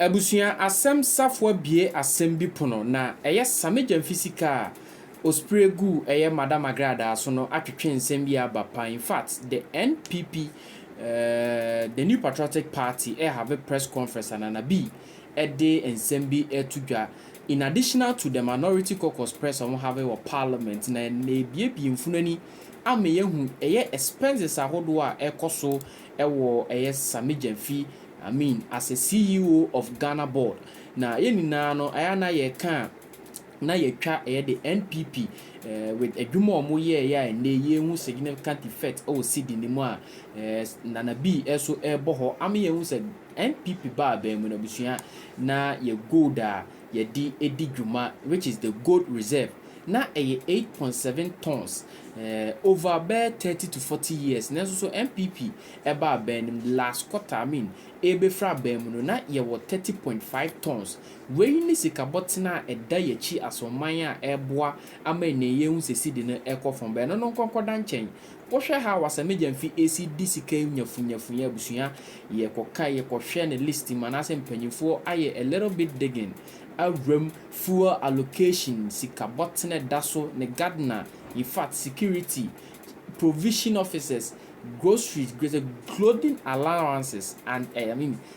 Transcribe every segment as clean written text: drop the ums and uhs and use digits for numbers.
Abusuya asem safwa bie asem bi pono na eye Sammy Physical ospregu eye Madam Agrada so no atwetwe nsem bi abapa. In fact, the NPP the New Patriotic Party have a press conference and anabi de nsem bi etudwa in additional to the minority caucus press on have a parliament na bie mfunani ameyehu eye expenses ahodo a ekoso ewo eye Sammy as a CEO of Ghana board. Na yenina no ayana ye kan na ye twa the NPP with adwuma omo ye ya na ye hu significant effect o city ni mu a nana bi eso ebo ho am ye hu se NPP ba ba mu na busua na ye gold a ye di dwuma, which is the gold reserve na 8.7 tons over about 30 to 40 years. Na so NPP eba ben last quarter ebe fra ben no na ye 30.5 tons. We ni sika botina eda ye chi asoman a eboa ama ne ye hu sesi de no ekọ from ben no konkoda nchen. Wohwe ha wasame jamfi AC sika nyafunya busua ye koka ye kohwe ne list manase mpanyimfo aye a little bit digging awram fuel allocation sika botne daso ne gardener, in fact security provision officers, groceries, clothing allowances, and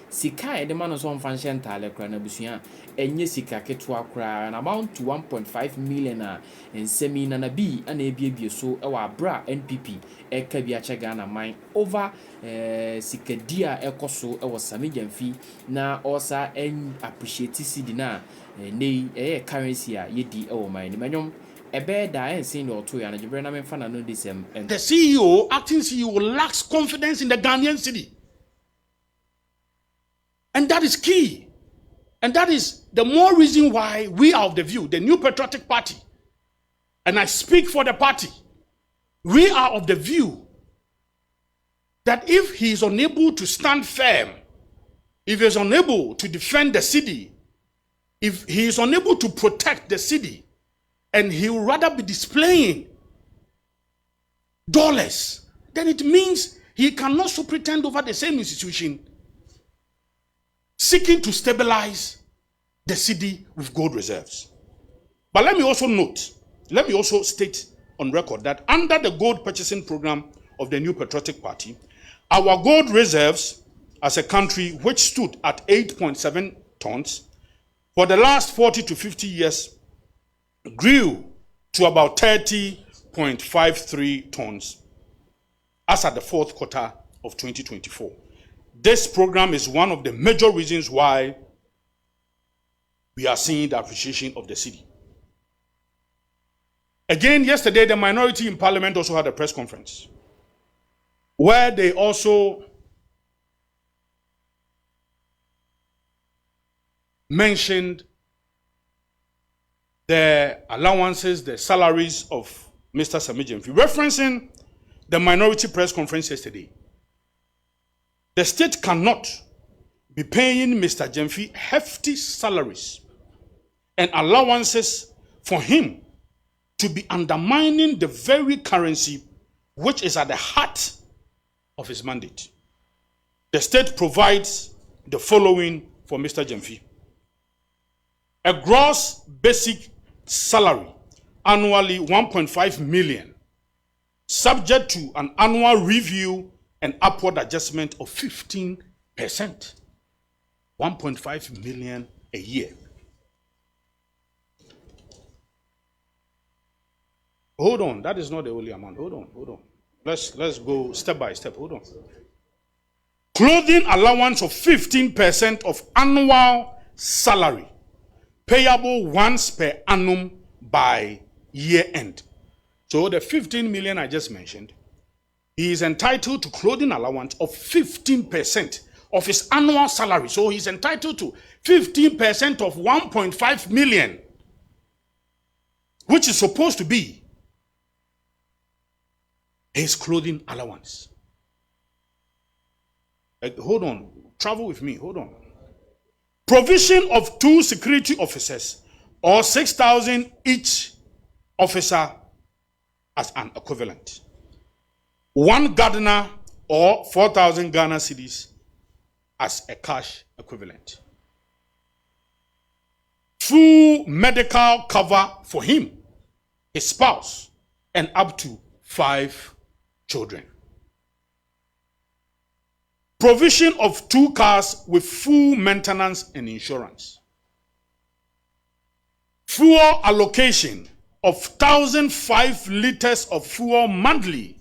sika e de man so function tale kra na busua enye sika ketwa kra and amount to 1.5 million and semi na bi ana ebie so e wa bra NPP e ka bi ache Ghana mine over sika dia ekoso e wo Sammy na osa en appreciate cedi na ne currency a yedi e wo mine manyom. The CEO, acting CEO, lacks confidence in the Ghanaian city. And that is key. And that is the more reason why we are of the view, the New Patriotic Party, and I speak for the party, we are of the view that if he is unable to stand firm, if he is unable to defend the city, if he is unable to protect the city, and he will rather be displaying dollars, then it means he cannot so pretend over the same institution seeking to stabilize the city with gold reserves. But let me also state on record that under the gold purchasing program of the New Patriotic Party, our gold reserves as a country, which stood at 8.7 tons, for the last 40 to 50 years, grew to about 30.53 tons as at the fourth quarter of 2024. This program is one of the major reasons why we are seeing the appreciation of the city. Again, yesterday, the minority in parliament also had a press conference where they also mentioned the allowances, the salaries of Mr. Sammy, referencing the minority press conference yesterday. The state cannot be paying Mr. Jemfi hefty salaries and allowances for him to be undermining the very currency which is at the heart of his mandate. The state provides the following for Mr. Jemfi: a gross basic salary annually 1.5 million, subject to an annual review and upward adjustment of 15%. 1.5 million a year. Hold on, that is not the only amount. Hold on. Let's go step by step. Hold on. Clothing allowance of 15% of annual salary, payable once per annum by year end. So the 15 million I just mentioned, he is entitled to clothing allowance of 15% of his annual salary. So he's entitled to 15% of 1.5 million, which is supposed to be his clothing allowance. Hold on, travel with me, hold on. Provision of 2 security officers or 6,000 each officer as an equivalent. 1 gardener or 4,000 Ghana cedis as a cash equivalent. full medical cover for him, his spouse, and up to 5 children. Provision of 2 cars with full maintenance and insurance. Fuel allocation of 1,005 liters of fuel monthly.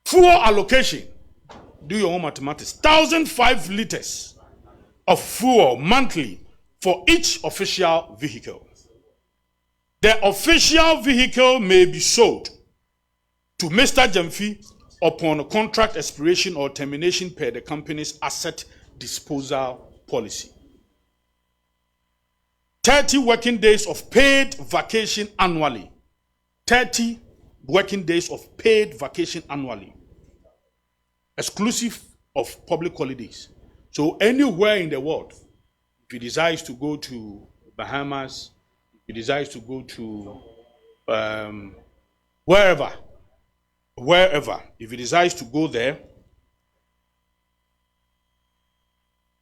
Fuel allocation. Do your own mathematics. 1,005 liters of fuel monthly for each official vehicle. The official vehicle may be sold to Mr. Gyamfi upon contract expiration or termination per the company's asset disposal policy. 30 working days of paid vacation annually. 30 working days of paid vacation annually. Exclusive of public holidays. So anywhere in the world, if he decides to go to Bahamas, if he decides to go to wherever, if he decides to go there,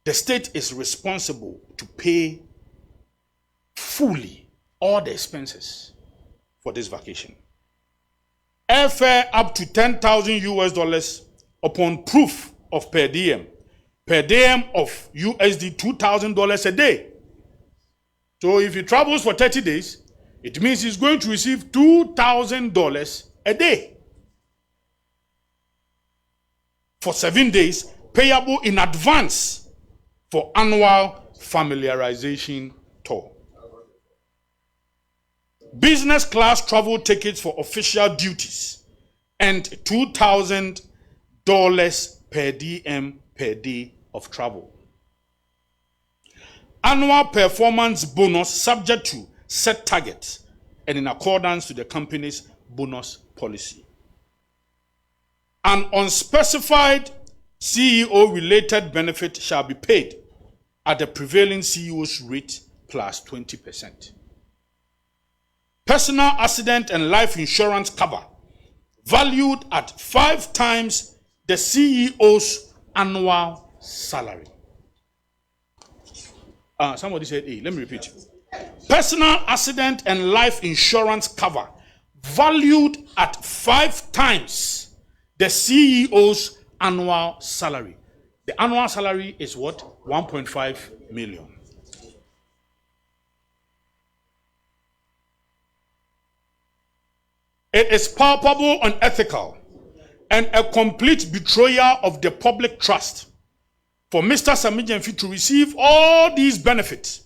the state is responsible to pay fully all the expenses for this vacation. Airfare up to $10,000 upon proof of per diem. Per diem of USD $2,000 a day. So if he travels for 30 days, it means he's going to receive $2,000 a day. For 7 days, payable in advance for annual familiarization tour. Business class travel tickets for official duties and $2,000 per diem per day of travel. Annual performance bonus subject to set targets and in accordance to the company's bonus policy. An unspecified CEO-related benefit shall be paid at the prevailing CEO's rate plus 20%. Personal accident and life insurance cover valued at 5 times the CEO's annual salary. Somebody said, hey, let me repeat. Personal accident and life insurance cover valued at 5 times the CEO's annual salary. The annual salary is what? 1.5 million. It is palpable, unethical, and a complete betrayal of the public trust for Mr. Sammy Gyamfi to receive all these benefits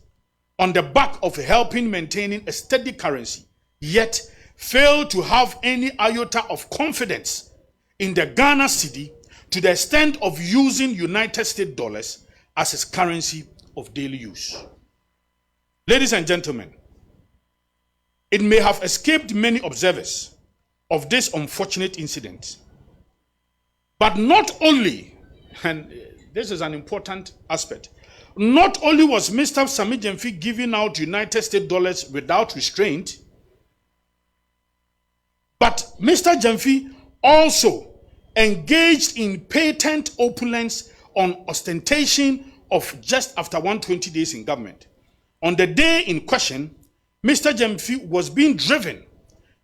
on the back of helping maintaining a steady currency, yet fail to have any iota of confidence in the Ghana cedi to the extent of using United States dollars as his currency of daily use. Ladies and gentlemen, it may have escaped many observers of this unfortunate incident, but not only, and this is an important aspect, not only was Mr. Sammy Gyamfi giving out United States dollars without restraint, but Mr. Gyamfi also engaged in patent opulence on ostentation of just after 120 days in government. On the day in question, Mr. Gyamfi was being driven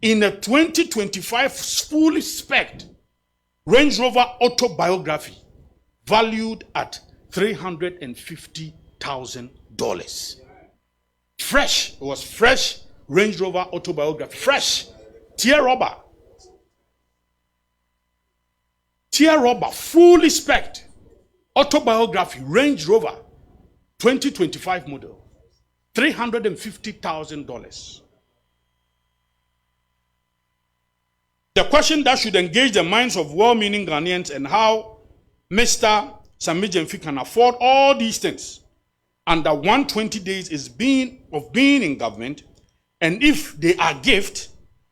in a 2025 fully spec'd Range Rover autobiography valued at $350,000. Fresh, it was fresh Range Rover autobiography, fresh, tear rubber, fully spec'd autobiography, Range Rover, 2025 model, $350,000. The question that should engage the minds of well-meaning Ghanaians and how Mr. Sammy Gyamfi can afford all these things under 120 days of being in government, and if they are gift,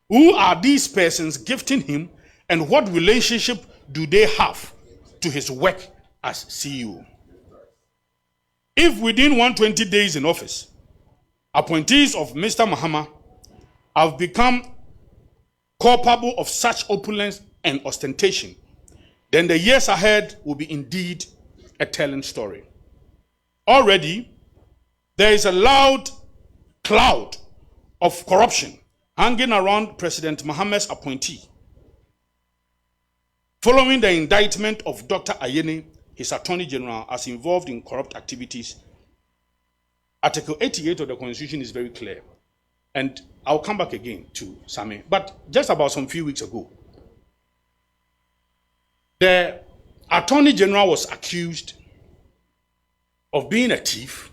who are these persons gifting him, and what relationship do they have to his work as CEO? If within 120 days in office, appointees of Mr. Mahama have become culpable of such opulence and ostentation, then the years ahead will be indeed a telling story. Already, there is a loud cloud of corruption hanging around President Mohammed's appointee following the indictment of Dr. Ayene, his Attorney General, as involved in corrupt activities. Article 88 of the Constitution is very clear. And I'll come back again to Sammy. But just about some few weeks ago, the Attorney General was accused of being a thief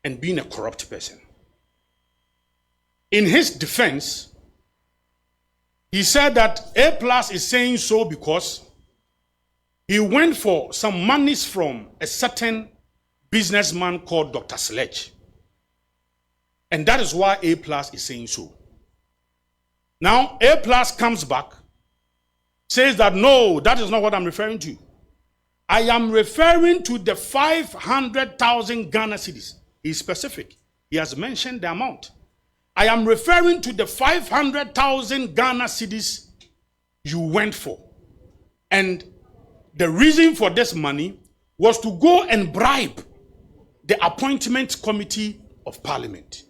and being a corrupt person. In his defense, he said that A Plus is saying so because he went for some monies from a certain businessman called Dr. Sledge. And that is why A Plus is saying so. Now, A Plus comes back, says that no, that is not what I'm referring to. I am referring to the 500,000 Ghana cedis. He's specific. He has mentioned the amount. I am referring to the 500,000 Ghana cedis you went for. And the reason for this money was to go and bribe the appointment committee of parliament,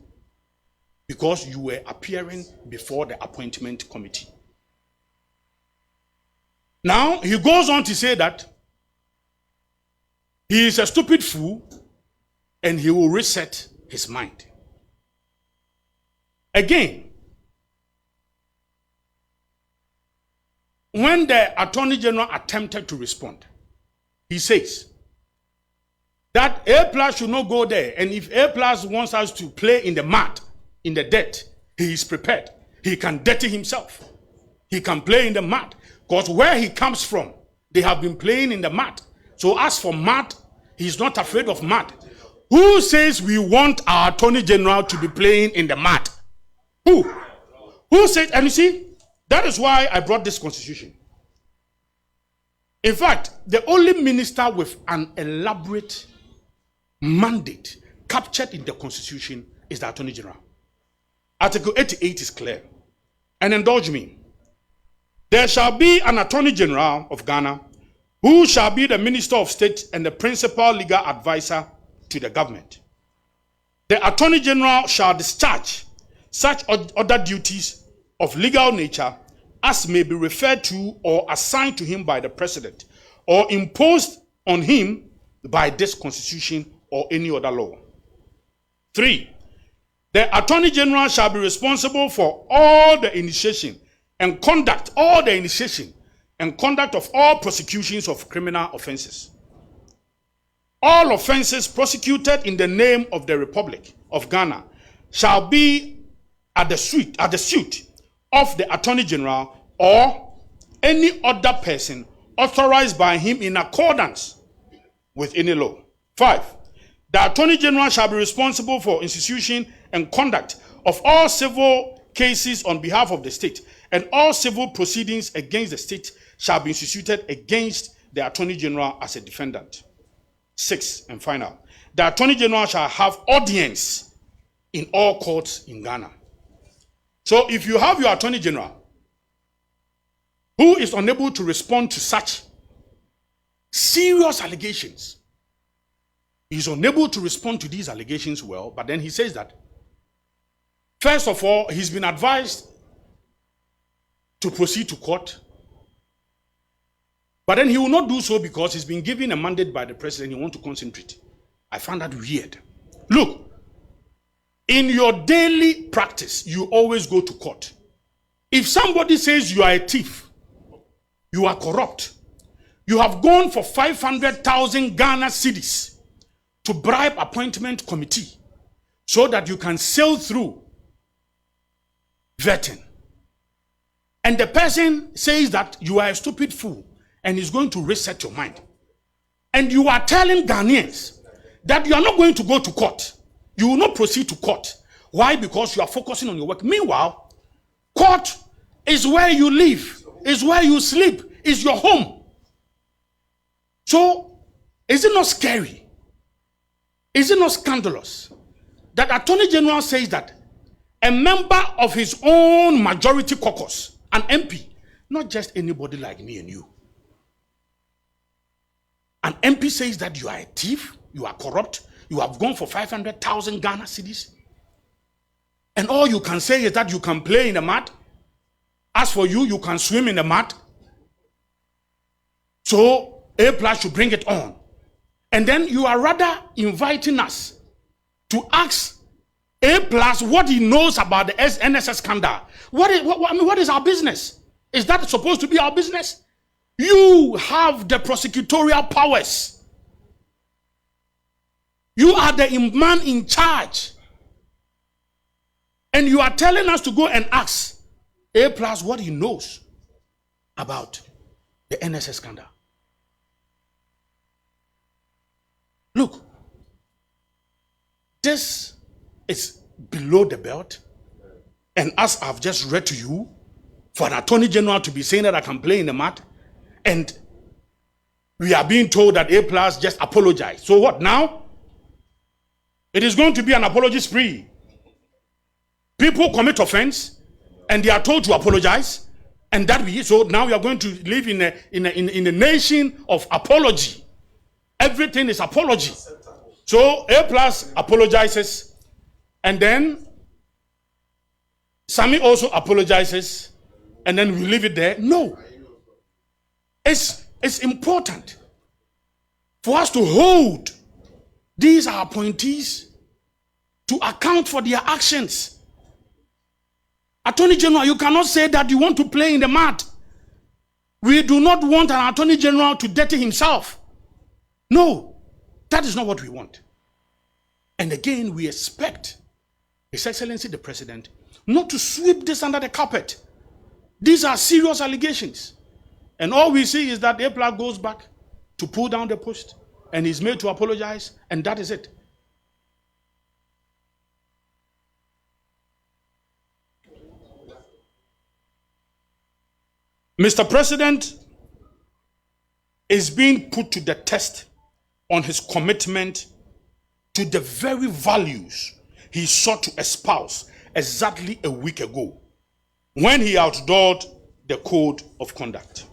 because you were appearing before the appointment committee. Now, he goes on to say that he is a stupid fool and he will reset his mind. Again, when the Attorney General attempted to respond, he says that A Plus should not go there, and if A Plus wants us to play in the mud, in the dirt, he is prepared. He can dirty himself. He can play in the mud, because where he comes from, they have been playing in the mud. So as for mud, he's not afraid of mud. Who says we want our Attorney General to be playing in the mud? Who? Who said? And you see, that is why I brought this constitution. In fact, the only minister with an elaborate mandate captured in the constitution is the Attorney General. Article 88 is clear. And indulge me. There shall be an Attorney General of Ghana who shall be the Minister of State and the principal legal advisor to the government. The Attorney General shall discharge such other duties of legal nature as may be referred to or assigned to him by the President or imposed on him by this Constitution or any other law. 3. The Attorney General shall be responsible for all the initiation and conduct, of all prosecutions of criminal offenses. All offenses prosecuted in the name of the Republic of Ghana shall be at the suit of the Attorney General or any other person authorized by him in accordance with any law. 5. The Attorney General shall be responsible for institution and conduct of all civil cases on behalf of the state, and all civil proceedings against the state shall be instituted against the Attorney General as a defendant. 6 and final. The Attorney General shall have audience in all courts in Ghana. So if you have your Attorney General who is unable to respond to such serious allegations, he is unable to respond to these allegations well, but then he says that, first of all, he's been advised to proceed to court, but then he will not do so because he's been given a mandate by the President. He wants to concentrate. I found that weird. Look, in your daily practice, you always go to court. If somebody says you are a thief, you are corrupt, you have gone for 500,000 Ghana cedis to bribe appointment committee so that you can sail through vetting, and the person says that you are a stupid fool and is going to reset your mind, and you are telling Ghanaians that you are not going to go to court, you will not proceed to court. Why? Because you are focusing on your work. Meanwhile, court is where you live, is where you sleep, is your home. So, is it not scary? Is it not scandalous that Attorney General says that a member of his own majority caucus, an MP, not just anybody like me and you, an MP says that you are a thief, you are corrupt, You have gone for 500,000 Ghana cedis. And all you can say is that you can play in the mud. As for you, you can swim in the mud. So A+ should bring it on. And then you are rather inviting us to ask A+ what he knows about the NSS scandal. What is our business? Is that supposed to be our business? You have the prosecutorial powers. You are the man in charge. And you are telling us to go and ask A+ what he knows about the NSS scandal. Look, this is below the belt. And as I've just read to you, for an attorney general to be saying that I can play in the mat, and we are being told that A+ just apologized. So what now? It is going to be an apology spree. People commit offense and they are told to apologize, and that we so now we are going to live in a nation of apology. Everything is apology. So A+ apologizes, and then Sammy also apologizes, and then we leave it there. No. It's important for us to hold these appointees to account for their actions. Attorney General, you cannot say that you want to play in the mud. We do not want an Attorney General to dirty himself. No, that is not what we want. And again, we expect His Excellency the President not to sweep this under the carpet. These are serious allegations. And all we see is that A+ goes back to pull down the post and he's made to apologize, and that is it. Mr. President is being put to the test on his commitment to the very values he sought to espouse exactly a week ago when he outdoored the code of conduct.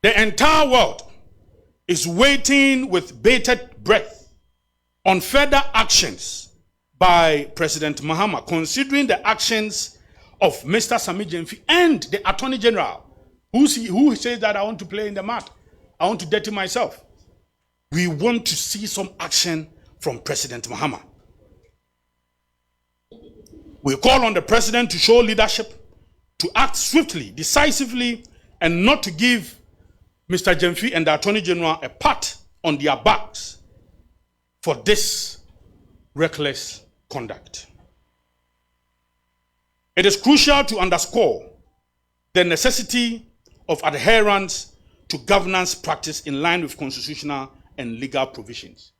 The entire world is waiting with bated breath on further actions by President Mahama, considering the actions of Mr. Sammy Gyamfi and the Attorney General, who says that I want to play in the mud, I want to dirty myself. We want to see some action from President Mahama. We call on the President to show leadership, to act swiftly, decisively, and not to give Mr. Gyamfi and the Attorney General a pat on their backs for this reckless conduct. It is crucial to underscore the necessity of adherence to governance practice in line with constitutional and legal provisions.